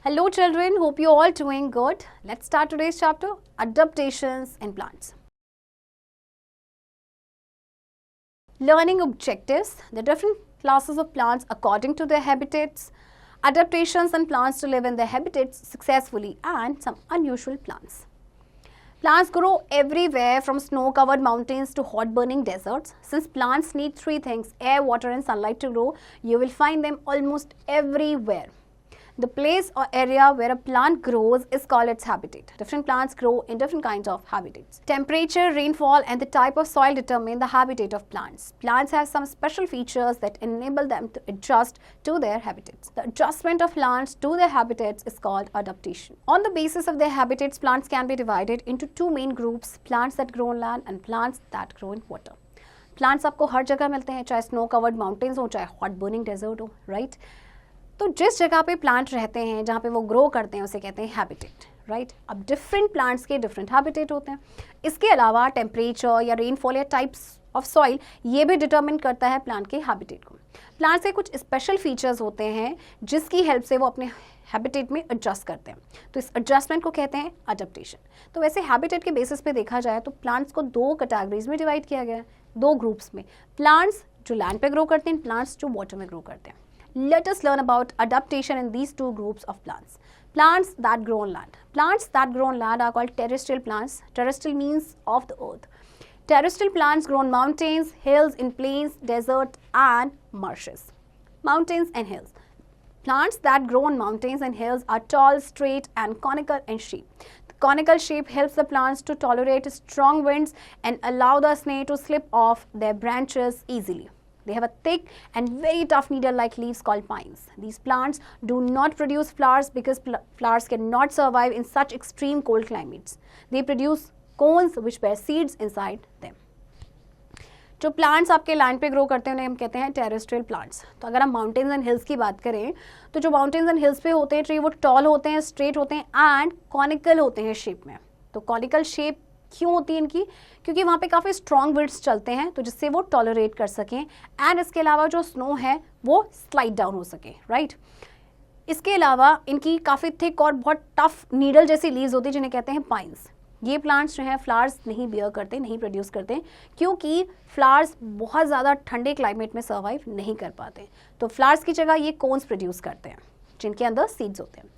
Hello children, hope you all doing good. Let's start today's chapter, Adaptations in Plants. Learning objectives, the different classes of plants according to their habitats, adaptations in plants to live in their habitats successfully, and some unusual plants. Plants grow everywhere from snow-covered mountains to hot-burning deserts. Since plants need three things, air, water and sunlight to grow, you will find them almost everywhere. The place or area where a plant grows is called its habitat. Different plants grow in different kinds of habitats. Temperature, rainfall and the type of soil determine the habitat of plants. Plants have some special features that enable them to adjust to their habitats. The adjustment of plants to their habitats is called adaptation. On the basis of their habitats, plants can be divided into two main groups, plants that grow on land and plants that grow in water. Plants आपको हर जगह मिलते हैं, चाहे snow covered mountains हो, चाहे hot burning desert हो, right? तो जिस जगह पे प्लांट रहते हैं, जहाँ पे वो ग्रो करते हैं, उसे कहते हैं हैबिटेट, राइट? अब डिफरेंट प्लांट्स के डिफरेंट हैबिटेट होते हैं. इसके अलावा टेम्परेचर या रेनफॉल या टाइप्स ऑफ सॉइल ये भी डिटरमिन करता है प्लांट के हैबिटेट को. प्लांट्स के कुछ स्पेशल फीचर्स होते हैं जिसकी हेल्प से वो अपने हैबिटेट में एडजस्ट करते हैं. तो इस एडजस्टमेंट को कहते हैं अडैप्टेशन. तो वैसे हैबिटेट के बेसिस पे देखा जाए तो प्लांट्स को दो कैटेगरीज में डिवाइड किया गया है, दो ग्रुप्स में. प्लांट्स जो लैंड पे ग्रो करते हैं, प्लांट्स जो वाटर में ग्रो करते हैं. Let us learn about adaptation in these two groups of plants. Plants that grow on land. Plants that grow on land are called terrestrial plants. Terrestrial means of the earth. Terrestrial plants grow on mountains, hills, in plains, desert and marshes. Mountains and hills. Plants that grow on mountains and hills are tall, straight and conical in shape. The conical shape helps the plants to tolerate strong winds and allow the snake to slip off their branches easily. They have a thick and very tough needle-like leaves called pines. These plants do not produce flowers because flowers cannot survive in such extreme cold climates. They produce cones which bear seeds inside them. जो plants आपके land पे grow करते हैं उन्हें हम कहते हैं terrestrial plants. तो अगर हम माउंटेन्स एंड हिल्स की बात करें तो जो माउंटेन्स एंड हिल्स पे होते हैं ट्री वो टॉल होते हैं, स्ट्रेट होते हैं एंड कॉनिकल होते हैं शेप में. तो कॉनिकल शेप क्यों होती है इनकी? क्योंकि वहाँ पे काफ़ी स्ट्रॉन्ग विंड्स चलते हैं तो जिससे वो टॉलरेट कर सकें एंड इसके अलावा जो स्नो है वो स्लाइड डाउन हो सके, राइट? इसके अलावा इनकी काफ़ी थिक और बहुत टफ नीडल जैसी लीव्स होती है जिन्हें कहते हैं पाइन्स. ये प्लांट्स जो हैं फ्लावर्स नहीं बियर करते, नहीं प्रोड्यूस करते क्योंकि फ्लावर्स बहुत ज़्यादा ठंडे क्लाइमेट में सर्वाइव नहीं कर पाते. तो फ्लावर्स की जगह ये कोन्स प्रोड्यूस करते हैं जिनके अंदर सीड्स होते हैं.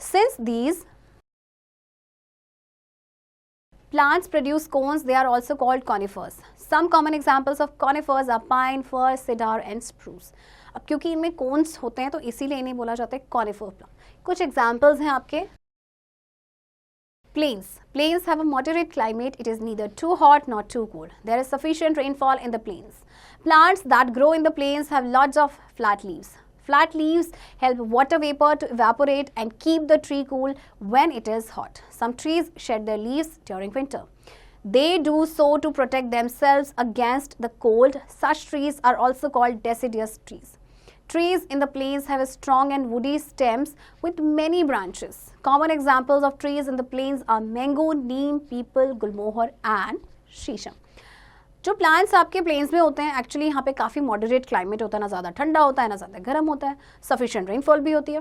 Since these plants produce cones, they are also called conifers. Some common examples of conifers are pine, fir, cedar and spruce. अब क्योंकि इनमें cones होते हैं तो इसीलिए इन्हें बोला जाता है conifer plant. कुछ examples हैं आपके. Plains. Plains have a moderate climate. It is neither too hot nor too cold. There is sufficient rainfall in the plains. Plants that grow in the plains have lots of flat leaves. Flat leaves help water vapor to evaporate and keep the tree cool when it is hot. Some trees shed their leaves during winter. They do so to protect themselves against the cold. Such trees are also called deciduous trees. Trees in the plains have strong and woody stems with many branches. Common examples of trees in the plains are mango, neem, peepal, gulmohar and शीशम. जो plants आपके planes में होते हैं actually यहाँ पे काफ़ी moderate climate होता है, ना ज़्यादा ठंडा होता है ना ज़्यादा गर्म होता है, सफिशिएंट रेनफॉल भी होती है.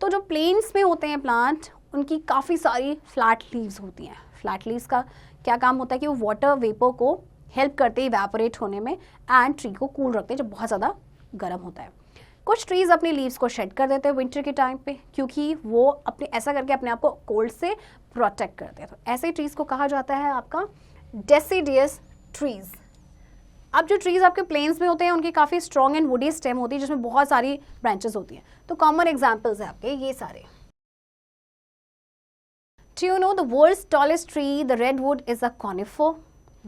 तो जो प्लेन्स में होते हैं प्लांट उनकी काफ़ी सारी फ्लैट लीव्स होती हैं. फ्लैट लीव्स का क्या काम होता है कि वो वाटर वेपर को हेल्प करते हैं इवेपोरेट होने में एंड ट्री को कूल रखते हैं जब बहुत ज़्यादा गर्म होता है. कुछ ट्रीज़ अपनी लीव्स को शेड कर देते हैं विंटर के टाइम पे क्योंकि वो अपने ऐसा करके अपने आप को कोल्ड से प्रोटेक्ट करते हैं. तो ऐसे ट्रीज़ को कहा जाता है आपका डेसिडियस ट्रीज. अब जो ट्रीज आपके प्लेन्स में होते हैं उनकी काफ़ी स्ट्रॉन्ग एंड वुडी स्टेम होती है जिसमें बहुत सारी ब्रांचेस होती हैं. तो कॉमन एग्जांपल्स हैं आपके ये सारे. Do you know the world's tallest tree, the redwood, is a conifer?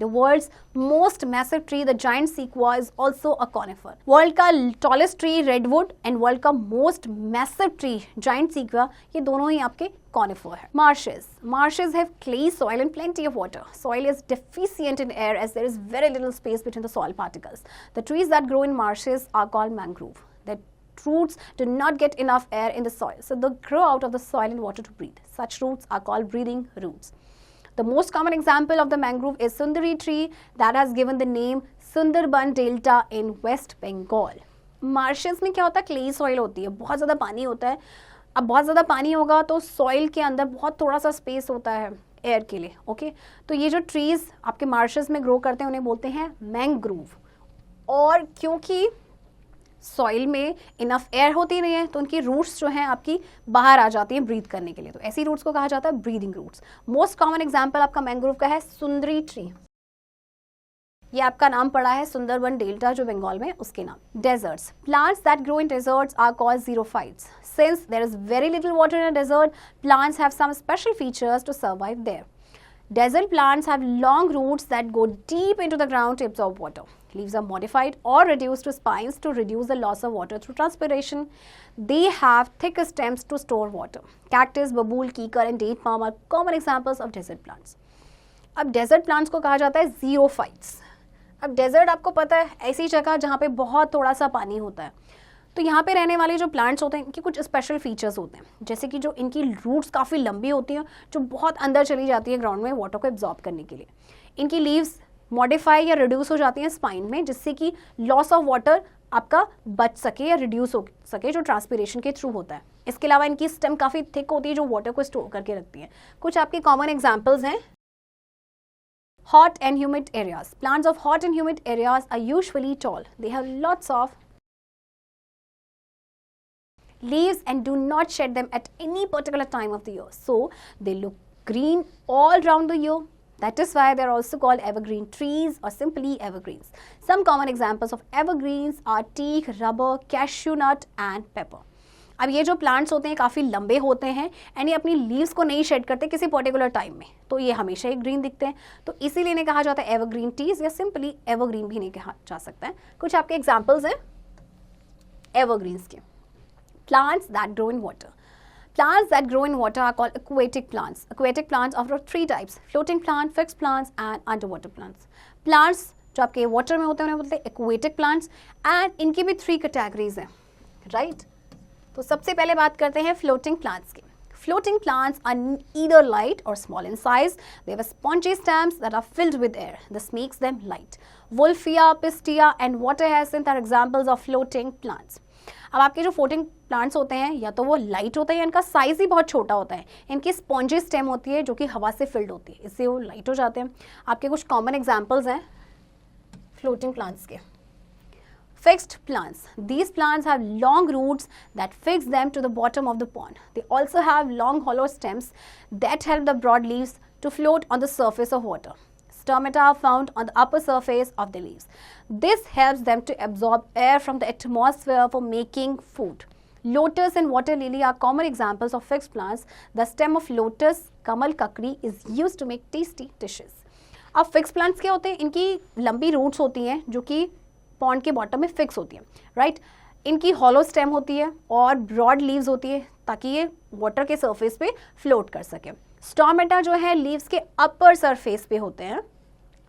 The world's most massive tree, the giant sequoia, is also a conifer. World का tallest tree redwood and world का most massive tree giant sequoia ये दोनों ही आपके conifer है. Marshes. Marshes have clay soil and plenty of water. Soil is deficient in air as there is very little space between the soil particles. The trees that grow in marshes are called mangrove. Their roots do not get enough air in the soil, so they grow out of the soil and water to breathe. Such roots are called breathing roots. The most common example of the mangrove is Sundari tree that has given the name Sundarban Delta in West Bengal. Marshes में क्या होता है? Clay soil होती है, बहुत ज़्यादा पानी होता है अब बहुत ज़्यादा पानी होगा तो सॉइल के अंदर बहुत थोड़ा सा स्पेस होता है एयर के लिए, ओके। तो ये जो ट्रीज़ आपके मार्शेस में ग्रो करते हैं उन्हें बोलते हैं मैंग्रोव। और क्योंकि सॉइल में इनफ एयर होती नहीं है तो उनकी रूट्स जो हैं आपकी बाहर आ जाती हैं ब्रीथ करने के लिए, तो ऐसी रूट्स को कहा जाता है breathing roots. Most common example आपका मैंग्रोव का है सुंदरी ट्री, ये आपका नाम पड़ा है सुंदरबन डेल्टा जो बंगाल में, उसके नाम। Deserts, plants that grow in deserts are called xerophytes. Since there is very little water in a desert, plants have some special features to survive there. Desert plants have long roots that go deep into the ground to absorb water. Leaves are modified or reduced to spines to reduce the loss of water through transpiration. They have thick stems to store water. Cactus, babool, kikar and date palm are common examples of desert plants. अब desert plants को कहा जाता है xerophytes. अब desert आपको पता है ऐसी जगह जहाँ पे बहुत थोड़ा सा पानी होता है, तो यहाँ पे रहने वाले जो प्लांट्स होते हैं इनके कुछ स्पेशल फीचर्स होते हैं, जैसे कि जो इनकी रूट्स काफ़ी लंबी होती हैं जो बहुत अंदर चली जाती है ग्राउंड में वाटर को एब्जॉर्ब करने के लिए। इनकी लीव्स मॉडिफाई या रिड्यूस हो जाती हैं स्पाइन में, जिससे कि लॉस ऑफ वाटर आपका बच सके या रिड्यूस हो सके जो ट्रांसपिरेशन के थ्रू होता है। इसके अलावा इनकी स्टेम काफ़ी थिक होती है जो वाटर को स्टोर करके रखती है। कुछ आपके कॉमन एग्जाम्पल्स हैं hot and humid areas. Plants of hot and humid areas are usually tall. They have lots of leaves and do not shed them at any particular time of the year. So they look green all round the year. That is why they are also called evergreen trees or simply evergreens. Some common examples of evergreens are teak, rubber, cashew nut and pepper. अब ये जो plants होते हैं काफ़ी लंबे होते हैं and ये अपनी लीव्स को नहीं शेड करते किसी पर्टिकुलर टाइम में, तो ये हमेशा ही ग्रीन दिखते हैं, तो इसीलिए इन्हें कहा जाता है एवरग्रीन ट्रीज या सिंपली एवरग्रीन भी नहीं कहा जा सकता है। कुछ आपके एग्जांपल्स हैं एवरग्रीन्स के। Plants that grow in water, plants that grow in water are called aquatic plants. Aquatic plants are of three types: floating plant, fixed plants and underwater plants. Plants जो आपके वाटर में होते हैं उन्हें बोलते हैं aquatic plants and इनकी भी 3 कैटेगरीज हैं, राइट। तो सबसे पहले बात करते हैं फ्लोटिंग प्लांट्स की। Floating plants are either light or small in size. They have spongy stems that are filled with air. This makes them light. Wolfia, Pistia and water hyacinth are examples of floating plants. अब आपके जो floating plants होते हैं या तो वो light होते हैं, इनका साइज ही बहुत छोटा होता है, इनकी स्पॉन्जी स्टेम होती है जो कि हवा से फिल्ड होती है, इससे वो लाइट हो जाते हैं। आपके कुछ कॉमन एग्जाम्पल्स हैं फ्लोटिंग प्लांट्स के। Fixed plants. These plants have long roots that fix them to the bottom of the pond. They also have long hollow stems that help the broad leaves to float on the surface of water. Stomata are found on the upper surface of the leaves. This helps them to absorb air from the atmosphere for making food. Lotus and water lily are common examples of fixed plants. The stem of lotus, kamal kakri, is used to make tasty dishes. अब fix plants क्या होते हैं? इनकी लंबी roots होती हैं जो कि पॉन्ड के बॉटम में फिक्स होती है, राइट। इनकी हॉलो स्टेम होती है और ब्रॉड लीव्स होती है ताकि ये वाटर के सरफेस पे फ्लोट कर सके। स्टोमेटा जो है लीव्स के अपर सरफेस पे होते हैं,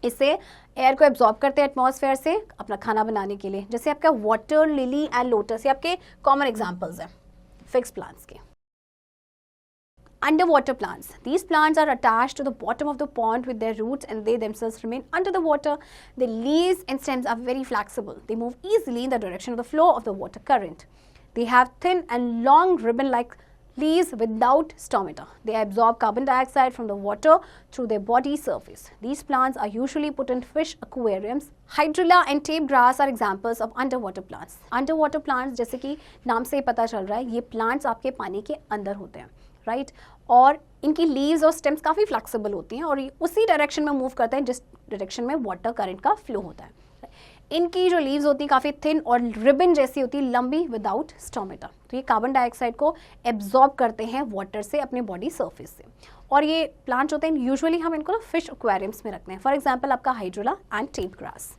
इससे एयर को एब्जॉर्ब करते हैं एटमॉस्फेयर से अपना खाना बनाने के लिए। जैसे आपका वाटर लिली एंड लोटस, ये आपके कॉमन एग्जाम्पल्स हैं फिक्स प्लांट्स के। Underwater plants. These plants are attached to the bottom of the pond with their roots and they themselves remain under the water. The leaves and stems are very flexible. They move easily in the direction of the flow of the water current. They have thin and long ribbon-like leaves without stomata. They absorb carbon dioxide from the water through their body surface. These plants are usually put in fish aquariums. Hydrilla and tape grass are examples of underwater plants. Underwater plants, जैसे कि नाम से ही पता चल रहा है, ये plants आपके पानी के अंदर होते हैं, राइट। और इनकी लीव्स और स्टेम्स काफ़ी फ्लेक्सिबल होती हैं और ये उसी डायरेक्शन में मूव करते हैं जिस डायरेक्शन में वाटर करंट का फ्लो होता है। इनकी जो लीव्स होती हैं काफ़ी थिन और रिबन जैसी होती है, लंबी, विदाउट स्टोमेटा। तो ये कार्बन डाइऑक्साइड को एब्जॉर्ब करते हैं वाटर से अपने बॉडी सरफेस से। और ये प्लांट्स होते हैं यूजुअली हम इनको फिश एक्वेरियम्स में रखते हैं। फॉर एग्जाम्पल आपका hydrilla and tape grass.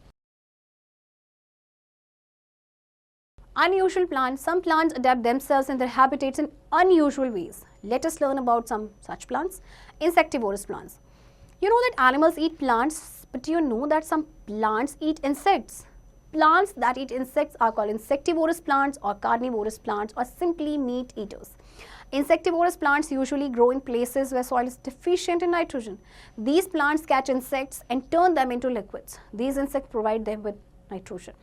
Unusual plants. Some plants adapt themselves and their habitats in unusual ways. Let us learn about some such plants. Insectivorous plants. You know that animals eat plants, but do you know that some plants eat insects? Plants that eat insects are called insectivorous plants or carnivorous plants or simply meat eaters. Insectivorous plants usually grow in places where soil is deficient in nitrogen. These plants catch insects and turn them into liquids. These insects provide them with nitrogen.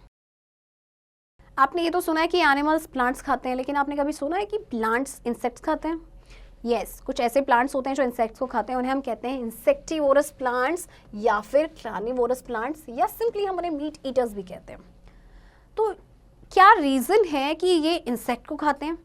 आपने ये तो सुना है कि animals plants खाते हैं, लेकिन आपने कभी सुना है कि प्लांट्स इंसेक्ट्स खाते हैं? यस, कुछ ऐसे प्लांट्स होते हैं जो इंसेक्ट्स को खाते हैं, उन्हें हम कहते हैं इंसेक्टिवोरस प्लांट्स या फिर कार्निवोरस प्लांट्स, या सिंपली हम उन्हें मीट ईटर्स भी कहते हैं। तो क्या रीज़न है कि ये इंसेक्ट को खाते हैं?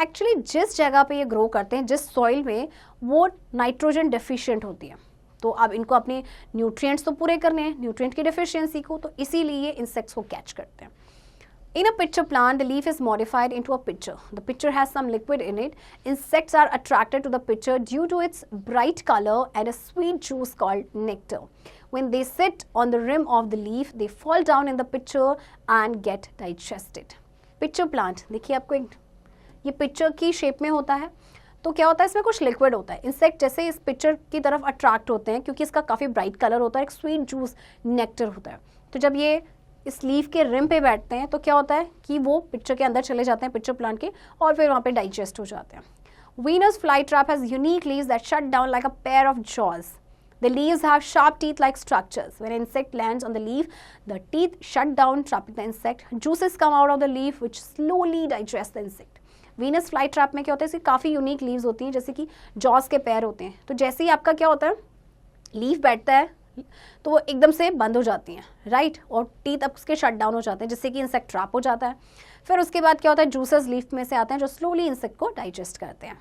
एक्चुअली जिस जगह पे ये ग्रो करते हैं, जिस सॉइल में, वो नाइट्रोजन डेफिशिएंट होती है, तो अब इनको अपने न्यूट्रिएंट्स तो पूरे करने हैं, न्यूट्रिएंट की डेफिशिएंसी को, तो इसीलिए इंसेक्ट्स को कैच करते हैं। In a pitcher plant, the leaf is modified into a pitcher. The pitcher has some liquid in it. Insects are attracted to the pitcher due to its bright color and a sweet juice called nectar. When they sit on the rim of the leaf, they fall down in the pitcher and get digested. Pitcher plant, देखिए आपको ये picture की shape में होता है, तो क्या होता है, इसमें कुछ लिक्विड होता है। इंसेक्ट जैसे इस पिक्चर की तरफ अट्रैक्ट होते हैं क्योंकि इसका काफ़ी ब्राइट कलर होता है, एक स्वीट जूस नेक्टर होता है। तो जब ये इस लीफ के रिम पे बैठते हैं तो क्या होता है कि वो पिक्चर के अंदर चले जाते हैं, पिक्चर प्लांट के, और फिर वहाँ पे डाइजेस्ट हो जाते हैं। Venus flytrap has unique leaves that shut down like a pair of jaws. The leaves have sharp teeth-like structures. When an insect lands on the leaf, the teeth shut down, trapping the insect. Juices come out of the leaf, which slowly digest the insect. Venus flytrap में क्या होता है, इसकी काफ़ी unique leaves होती हैं, जैसे कि जॉस के पैर होते हैं। तो जैसे ही आपका क्या होता है, लीफ बैठता है तो वो एकदम से बंद हो जाती हैं, राइट, और टीथ अब उसके शट डाउन हो जाते हैं, जिससे कि इंसेक्ट ट्रैप हो जाता है। फिर उसके बाद क्या होता है, जूसेस लीफ में से आते हैं जो स्लोली इंसेक्ट को डाइजेस्ट करते हैं।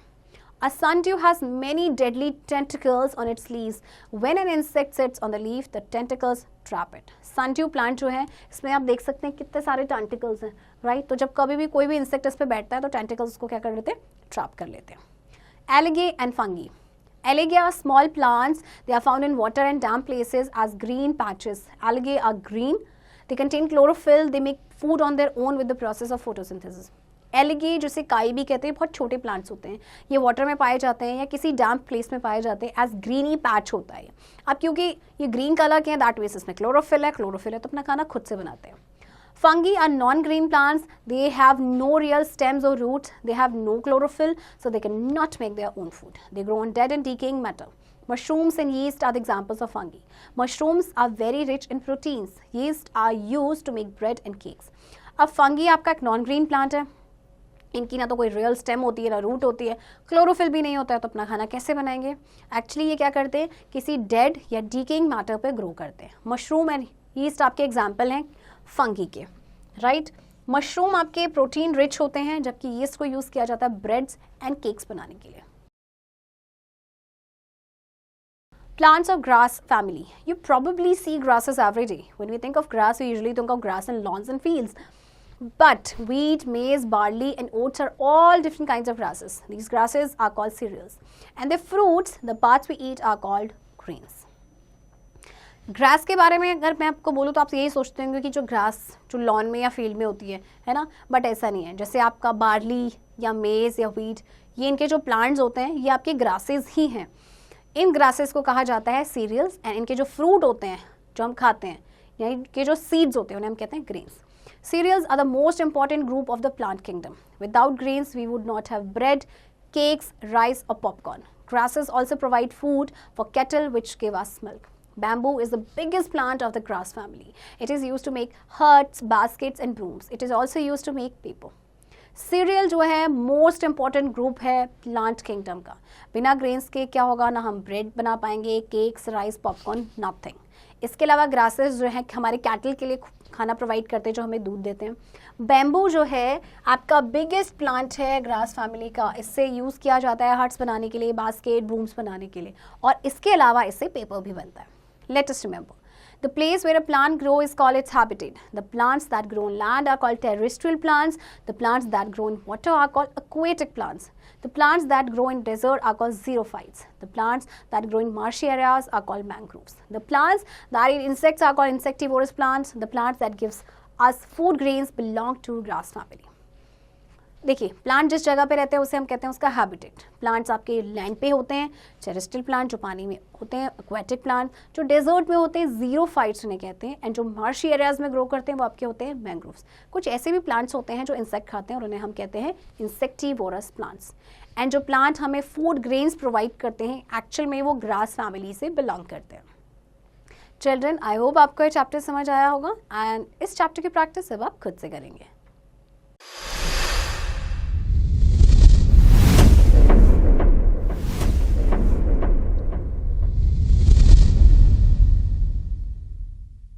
A sundew has many deadly tentacles on its leaves. When an insect sits on the leaf, the tentacles trap it. Sundew plant जो है, इसमें आप देख सकते हैं कितने सारे tentacles हैं, राइट। तो जब कभी भी कोई भी इंसेक्ट इस पे बैठता है तो tentacles उसको क्या कर लेते हैं, ट्रैप कर लेते हैं। Algae and fungi. Algae are small plants. They are found in water and damp places as green patches. Algae are green. They contain chlorophyll. They make food on their own with the process of photosynthesis. Algae, जिसे काई भी कहते हैं, बहुत छोटे plants होते हैं। ये वाटर में पाए जाते हैं या किसी डैम्प प्लेस में पाए जाते हैं। एज ग्रीनी पैच होता है। अब क्योंकि ये ग्रीन कलर के हैं, दैट मीन्स इसमें क्लोरोफिल है तो अपना खाना खुद से बनाते हैं। Fungi are non-green plants. They have no real stems or roots. They have no chlorophyll, so they cannot make their own food. They grow on dead and decaying matter. Mushrooms and yeast are the examples of fungi. Mushrooms are very rich in proteins. Yeast are used to make bread and cakes. अब fungi आपका एक non-green plant है। इनकी ना तो कोई real stem होती है, ना रूट होती है, क्लोरोफिल भी नहीं होता है, तो अपना खाना कैसे बनाएंगे? एक्चुअली ये क्या करते हैं, किसी डेड या डीकेइंग मैटर पे ग्रो करते हैं। मशरूम एंड यीस्ट आपके एग्जाम्पल हैं फंगी के, राइट। मशरूम आपके प्रोटीन रिच होते हैं, जबकि यीस्ट को यूज़ किया जाता है ब्रेड्स एंड केक्स बनाने के लिए। Plants of grass family. You probably see grasses every day. When we think of grass, we usually think of grass in lawns and fields. But wheat, maize, barley and oats are all different kinds of grasses. These grasses are called cereals. And the fruits, the parts we eat, are called grains. Grass के बारे में अगर मैं आपको बोलूँ तो आप यही सोचते होंगे कि जो ग्रास जो लॉन में या फील्ड में होती है ना, बट ऐसा नहीं है। जैसे आपका बार्ली या मेज़ या व्हीट, ये इनके जो प्लांट्स होते हैं ये आपके ग्रासेस ही हैं। इन ग्रासेस को कहा जाता है सीरियल्स, एंड इनके जो फ्रूट होते हैं जो हम खाते हैं, या इनके जो सीड्स होते हैं उन्हें हम कहते हैं grains. Cereals are the most important group of the plant kingdom. Without grains, we would not have bread, cakes, rice or popcorn. Grasses also provide food for cattle which give us milk. Bamboo is the biggest plant of the grass family. It is used to make huts, baskets and brooms. It is also used to make paper. Serial जो है most important group है plant kingdom का। बिना grains के क्या होगा, ना हम ब्रेड बना पाएंगे, केक्स, राइस, पॉपकॉर्न, नथिंग। इसके अलावा ग्रासेस जो है हमारे कैटल के लिए खाना प्रोवाइड करते हैं, जो हमें दूध देते हैं। बैम्बू जो है आपका बिगेस्ट प्लांट है ग्रास फैमिली का। इससे यूज़ किया जाता है हट्स बनाने के लिए, बास्केट, ब्रूम्स बनाने के लिए, और इसके अलावा इससे पेपर भी बनता है। Let us remember, the place where a plant grows is called its habitat. The plants that grow on land are called terrestrial plants. The plants that grow in water are called aquatic plants. The plants that grow in desert are called xerophytes. The plants that grow in marshy areas are called mangroves. The plants that eat insects are called insectivorous plants. The plants that gives us food grains belong to grass family. देखिए, plant जिस जगह पे रहते हैं उसे हम कहते हैं उसका हैबिटेट। प्लांट्स आपके लैंड पे होते हैं, टेरेस्ट्रियल प्लांट जो पानी में होते हैं, एक्वेटिक प्लांट जो डेजर्ट में होते हैं, ज़ीरोफाइट्स उन्हें कहते हैं, एंड जो मार्शी एरियाज में ग्रो करते हैं वो आपके होते हैं मैंग्रोव्स। कुछ ऐसे भी प्लांट्स होते हैं जो इंसेक्ट खाते हैं और उन्हें हम कहते हैं इंसेक्टिवोरस प्लांट्स। एंड जो प्लांट हमें फूड ग्रेन्स प्रोवाइड करते हैं, एक्चुअल में वो ग्रास फैमिली से बिलोंग करते हैं। चिल्ड्रन, आई होप आपको ये चैप्टर समझ आया होगा, एंड इस चैप्टर की प्रैक्टिस अब आप खुद से करेंगे।